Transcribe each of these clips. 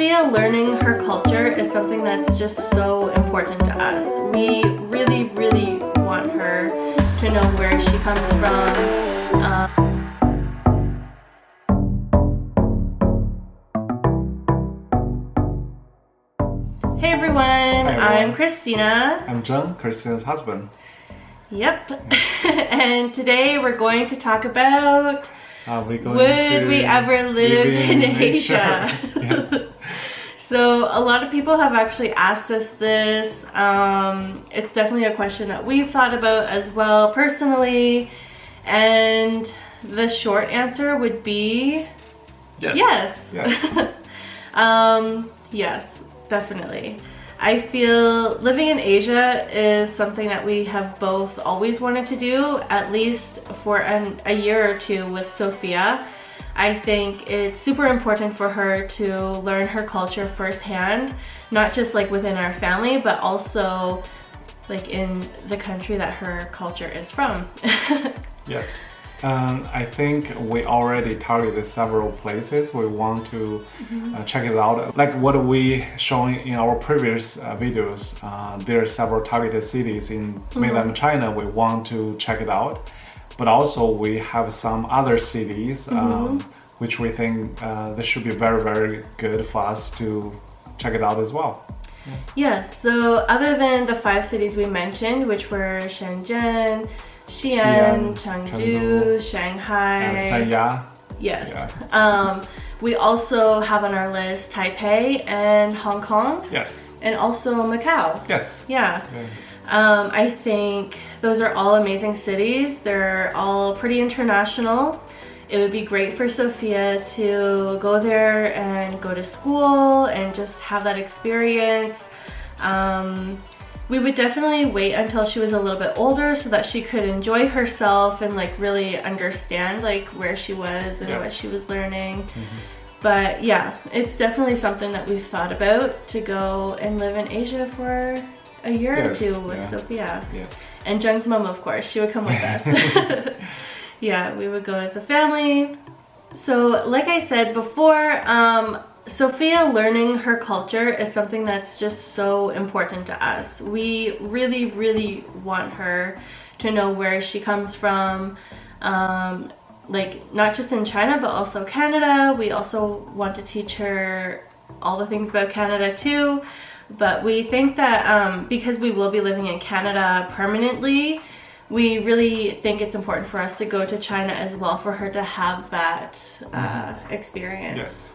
Sophia learning her culture is something that's just so important to us. We really, really want her to know where she comes from. Hey everyone, I'm Christina. I'm Zheng, Christina's husband. Yep. And today we're going to talk about would we ever live in Asia? Yes. So a lot of people have actually asked us this. It's definitely a question that we've thought about as well personally. And the short answer would be yes. Yes. Yes, definitely. I feel living in Asia is something that we have both always wanted to do, at least for a year or two with Sophia. I think it's super important for her to learn her culture firsthand, not just like within our family, but also like in the country that her culture is from. Yes. I think we already targeted several places we want to check it out. Like what we showing in our previous videos, there are several targeted cities in mainland China we want to check it out. But also we have some other cities which we think this should be very, very good for us to check it out as well. Yes, so other than the 5 cities we mentioned, which were Shenzhen, Xi'an, Chengdu, Shanghai, and Sanya. Yes. Yeah. We also have on our list Taipei and Hong Kong. Yes. And also Macau. Yes. Yeah. I think those are all amazing cities. They're all pretty international. It would be great for Sophia to go there and go to school and just have that experience. We would definitely wait until she was a little bit older so that she could enjoy herself and like really understand like where she was and what she was learning. But yeah, it's definitely something that we've thought about, to go and live in Asia for a year or two with Sophia. Yeah. And Zheng's mom, of course, she would come with us. Yeah, we would go as a family. So like I said before, Sophia learning her culture is something that's just so important to us. We really, really want her to know where she comes from, like not just in China, but also Canada. We also want to teach her all the things about Canada too. But we think that because we will be living in Canada permanently, we really think it's important for us to go to China as well for her to have that experience. Yes.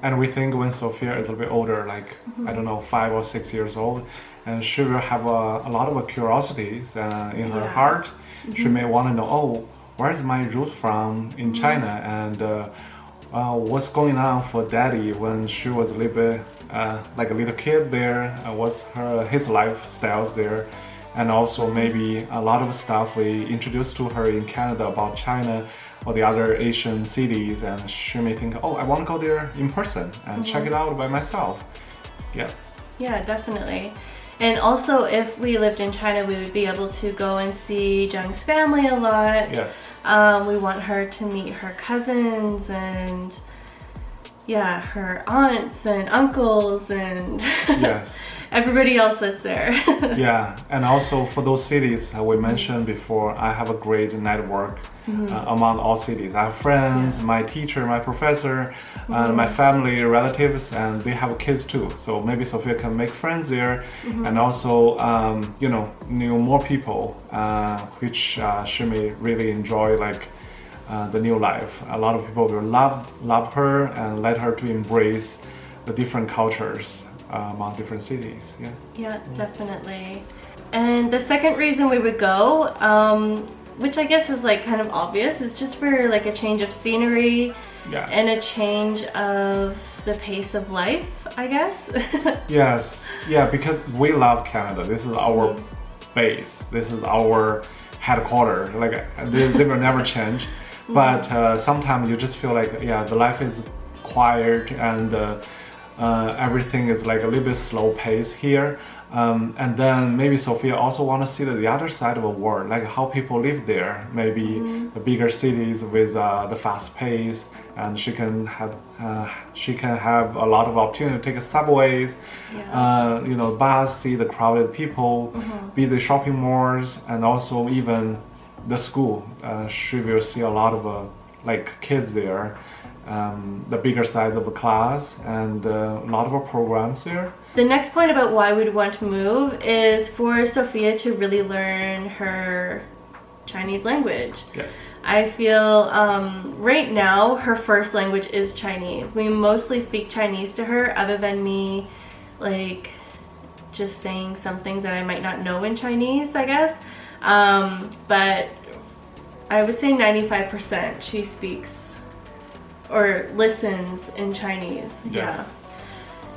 And we think when Sophia is a little bit older, like, I don't know, 5 or 6 years old, and she will have a lot of curiosities in her heart. She may want to know, oh, where's my root from in China? And what's going on for daddy when she was a little bit like a little kid there? What's his lifestyles there? And also maybe a lot of stuff we introduced to her in Canada about China or the other Asian cities, and she may think, oh, I want to go there in person and check it out by myself. Yeah. Yeah, definitely. And also, if we lived in China, we would be able to go and see Zheng's family a lot. Yes. We want her to meet her cousins and her aunts and uncles and everybody else that's there. Yeah, and also for those cities we mentioned before, I have a great network among all cities. I have friends, my teacher, my professor, my family, relatives, and they have kids too. So maybe Sophia can make friends there, and also you know, know more people, which she may really enjoy, like the new life. A lot of people will love her and let her to embrace the different cultures among different cities. Yeah, definitely. And the second reason we would go, which I guess is like kind of obvious, is just for like a change of scenery and a change of the pace of life, I guess. Yes, yeah, because we love Canada. This is our base. This is our headquarters. Like they will never change. But sometimes you just feel like, the life is quiet and Everything is like a little bit slow pace here. And then maybe Sophia also want to see the other side of the world, like how people live there. Maybe the bigger cities with the fast pace, and she can have a lot of opportunity to take subways, bus, see the crowded people, be the shopping malls, and also even the school. She will see a lot of like kids there. The bigger size of the class and a lot of programs there. The next point about why we'd want to move is for Sophia to really learn her Chinese language. Yes. I feel right now her first language is Chinese. We mostly speak Chinese to her, other than me like just saying some things that I might not know in Chinese, I guess. But I would say 95% she speaks or listens in Chinese. Yes. Yeah.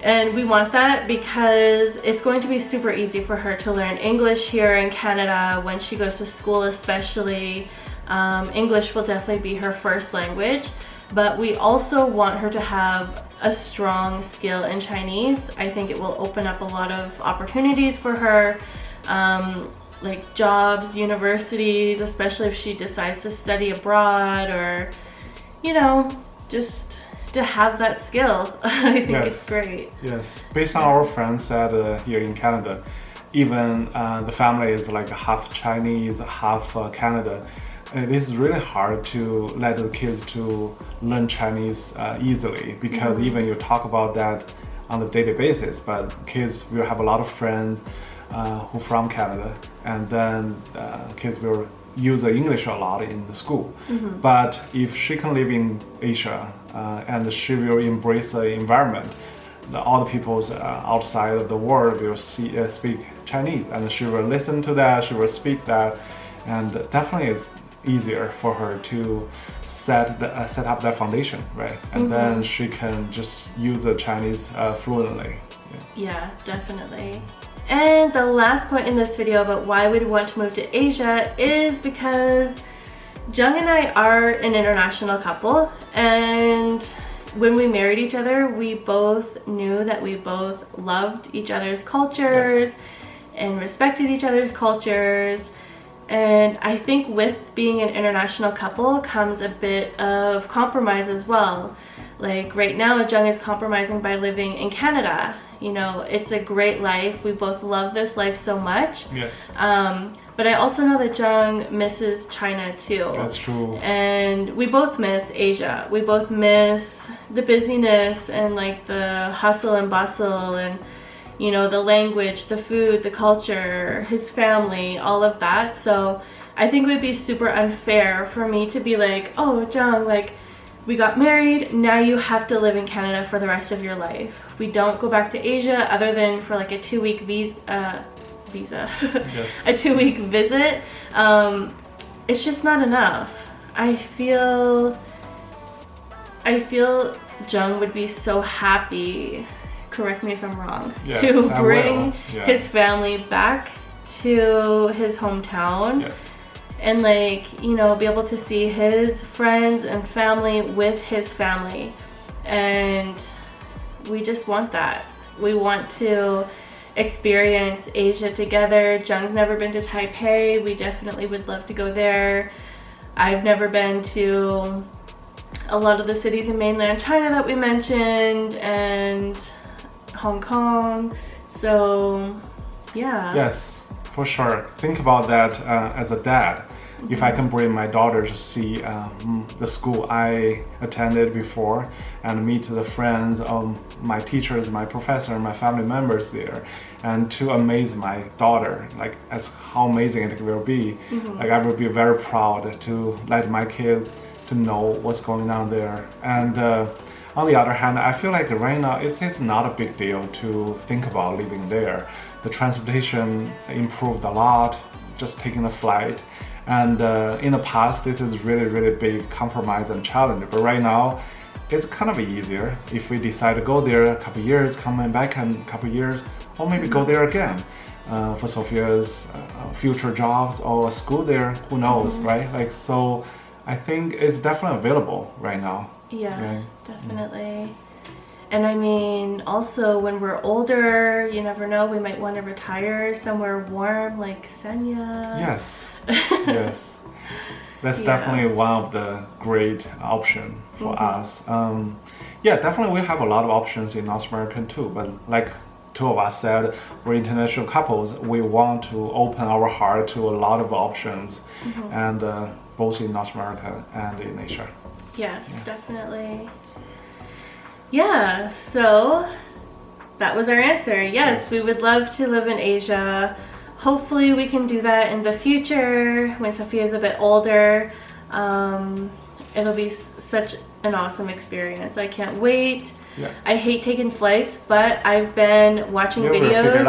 And we want that because it's going to be super easy for her to learn English here in Canada when she goes to school, especially. English will definitely be her first language, but we also want her to have a strong skill in Chinese. I think it will open up a lot of opportunities for her, like jobs, universities, especially if she decides to study abroad, or just to have that skill. I think it's great. Yes, based on our friends that here in Canada, even the family is like half Chinese, half Canada. It is really hard to let the kids to learn Chinese easily, because even you talk about that on a daily basis, but kids will have a lot of friends who from Canada, and then kids will use English a lot in the school. But if she can live in Asia and she will embrace the environment, all the people outside of the world will speak Chinese, and she will listen to that, she will speak that, and definitely it's easier for her to set up that foundation, right? And then she can just use the Chinese fluently. Yeah, definitely. And the last point in this video about why we'd want to move to Asia is because Zheng and I are an international couple, and when we married each other, we both knew that we both loved each other's cultures and respected each other's cultures. And I think with being an international couple comes a bit of compromise as well. Like right now, Zheng is compromising by living in Canada. It's a great life. We both love this life so much. Yes. But I also know that Zheng misses China too. That's true. And we both miss Asia. We both miss the busyness and like the hustle and bustle, and the language, the food, the culture, his family, all of that. So I think it would be super unfair for me to be like, oh, Zheng, like, we got married, now you have to live in Canada for the rest of your life. We don't go back to Asia other than for like a 2-week visa. Yes. A 2-week visit. It's just not enough. I feel Zheng would be so happy, correct me if I'm wrong, to bring his family back to his hometown. Yes. And like, be able to see his friends and family with his family. And we just want that. We want to experience Asia together. Zheng's never been to Taipei. We definitely would love to go there. I've never been to a lot of the cities in mainland China that we mentioned, and Hong Kong. So yeah. Yes, for sure. Think about that as a dad. If I can bring my daughter to see the school I attended before and meet the friends of my teachers, my professor, my family members there, and to amaze my daughter, like as how amazing it will be. Like I will be very proud to let my kid to know what's going on there. And on the other hand, I feel like right now it is not a big deal to think about living there. The transportation improved a lot, just taking a flight. And in the past, it is really big compromise and challenge. But right now, it's kind of easier if we decide to go there a couple years, coming back in a couple years, or maybe go there again for Sophia's future jobs or school there. Who knows, right? Like, so I think it's definitely available right now. Yeah, definitely. And I mean, also when we're older, you never know, we might want to retire somewhere warm like Sanya. Yes, yes. That's definitely one of the great option for us. Yeah, definitely we have a lot of options in North America too, but like two of us said, we're international couples. We want to open our heart to a lot of options, and both in North America and in Asia. Yes, definitely. Yeah, so that was our answer. Yes, we would love to live in Asia. Hopefully we can do that in the future when Sophia is a bit older. It'll be such an awesome experience. I can't wait. Yeah. I hate taking flights, but I've been watching videos.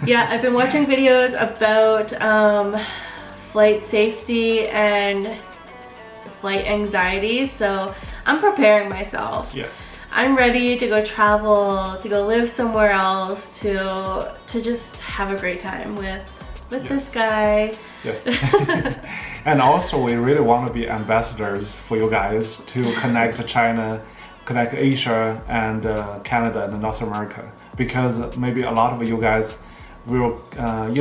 Yeah, I've been watching videos about flight safety and flight anxiety, so I'm preparing myself. Yes. I'm ready to go travel, to go live somewhere else, to just have a great time with this guy. Yes. And also we really want to be ambassadors for you guys to connect China, connect Asia and Canada and North America, because maybe a lot of you guys will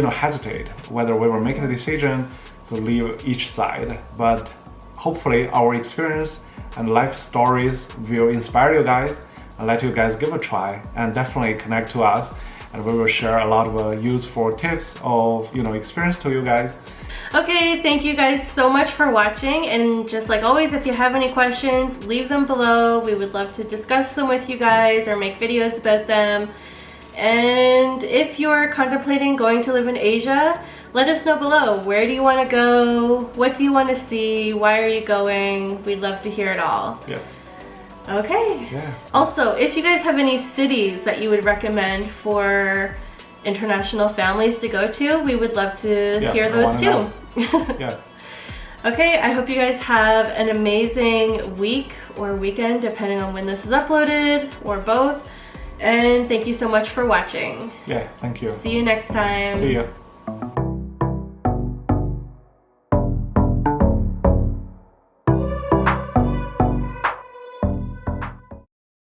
hesitate whether we will make the decision to leave each side, but hopefully our experience and life stories will inspire you guys and let you guys give a try and definitely connect to us, and we will share a lot of useful tips or experience to you guys. Okay, thank you guys so much for watching, and just like always, if you have any questions, leave them below. We would love to discuss them with you guys or make videos about them. And if you're contemplating going to live in Asia, let us know below. Where do you want to go? What do you want to see? Why are you going? We'd love to hear it all. Yes. Okay. Yeah. Also, if you guys have any cities that you would recommend for international families to go to, we would love to hear those too. Yeah. Okay, I hope you guys have an amazing week or weekend, depending on when this is uploaded, or both. And thank you so much for watching. Yeah, thank you. See you next time. See you.